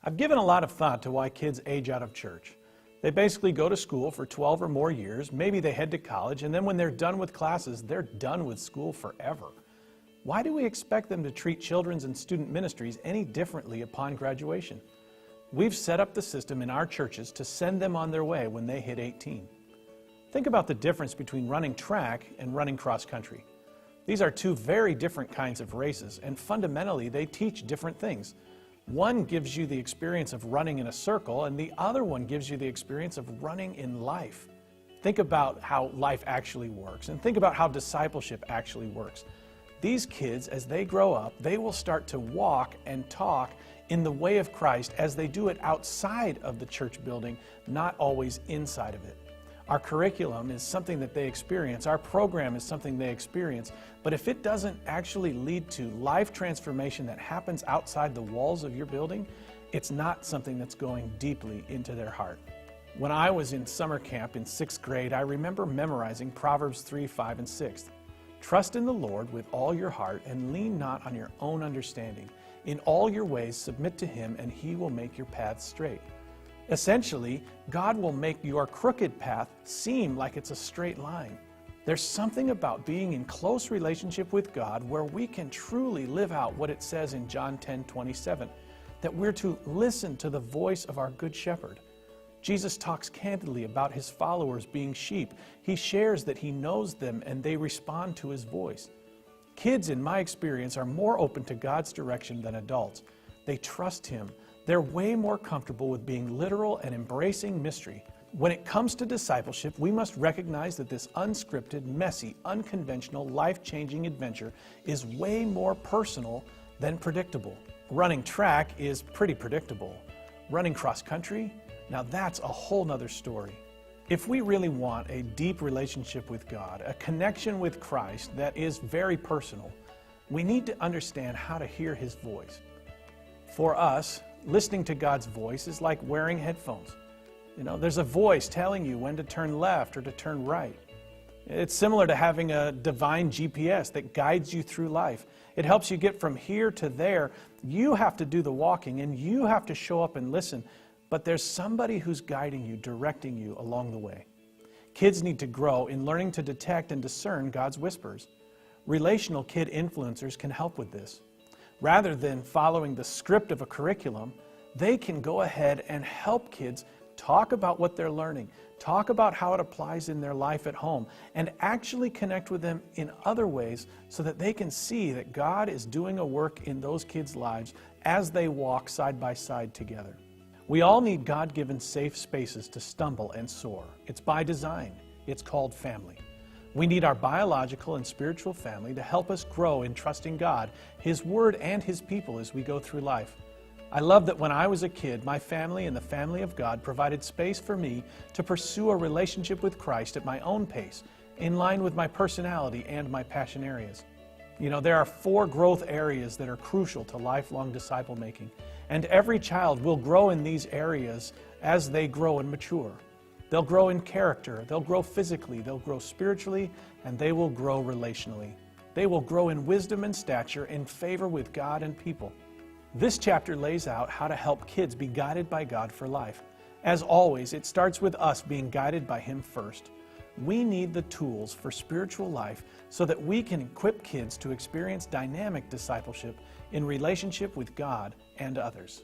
I've given a lot of thought to why kids age out of church. They basically go to school for 12 or more years, maybe they head to college, and then when they're done with classes, they're done with school forever. Why do we expect them to treat children's and student ministries any differently upon graduation? We've set up the system in our churches to send them on their way when they hit 18. Think about the difference between running track and running cross country. These are two very different kinds of races, and fundamentally they teach different things. One gives you the experience of running in a circle, and the other one gives you the experience of running in life. Think about how life actually works, and think about how discipleship actually works. These kids, as they grow up, they will start to walk and talk in the way of Christ as they do it outside of the church building, not always inside of it. Our curriculum is something that they experience. Our program is something they experience. But if it doesn't actually lead to life transformation that happens outside the walls of your building, it's not something that's going deeply into their heart. When I was in summer camp in 6th grade, I remember memorizing Proverbs 3, 5, and 6. Trust in the Lord with all your heart and lean not on your own understanding. In all your ways submit to Him, and He will make your paths straight. Essentially, God will make your crooked path seem like it's a straight line. There's something about being in close relationship with God where we can truly live out what it says in John 10:27, that we're to listen to the voice of our Good Shepherd. Jesus talks candidly about His followers being sheep. He shares that He knows them and they respond to His voice. Kids, in my experience, are more open to God's direction than adults. They trust Him. They're way more comfortable with being literal and embracing mystery. When it comes to discipleship, we must recognize that this unscripted, messy, unconventional, life-changing adventure is way more personal than predictable. Running track is pretty predictable. Running cross-country, now that's a whole nother story. If we really want a deep relationship with God, a connection with Christ that is very personal, we need to understand how to hear His voice. For us, listening to God's voice is like wearing headphones. There's a voice telling you when to turn left or to turn right. It's similar to having a divine GPS that guides you through life. It helps you get from here to there. You have to do the walking and you have to show up and listen, but there's somebody who's guiding you, directing you along the way. Kids need to grow in learning to detect and discern God's whispers. Relational kid influencers can help with this. Rather than following the script of a curriculum, they can go ahead and help kids talk about what they're learning, talk about how it applies in their life at home, and actually connect with them in other ways so that they can see that God is doing a work in those kids' lives as they walk side by side together. We all need God-given safe spaces to stumble and soar. It's by design. It's called family. We need our biological and spiritual family to help us grow in trusting God, His Word, and His people as we go through life. I love that when I was a kid, my family and the family of God provided space for me to pursue a relationship with Christ at my own pace, in line with my personality and my passion areas. There are 4 growth areas that are crucial to lifelong disciple making, and every child will grow in these areas as they grow and mature. They'll grow in character, they'll grow physically, they'll grow spiritually, and they will grow relationally. They will grow in wisdom and stature, in favor with God and people. This chapter lays out how to help kids be guided by God for life. As always, it starts with us being guided by Him first. We need the tools for spiritual life so that we can equip kids to experience dynamic discipleship in relationship with God and others.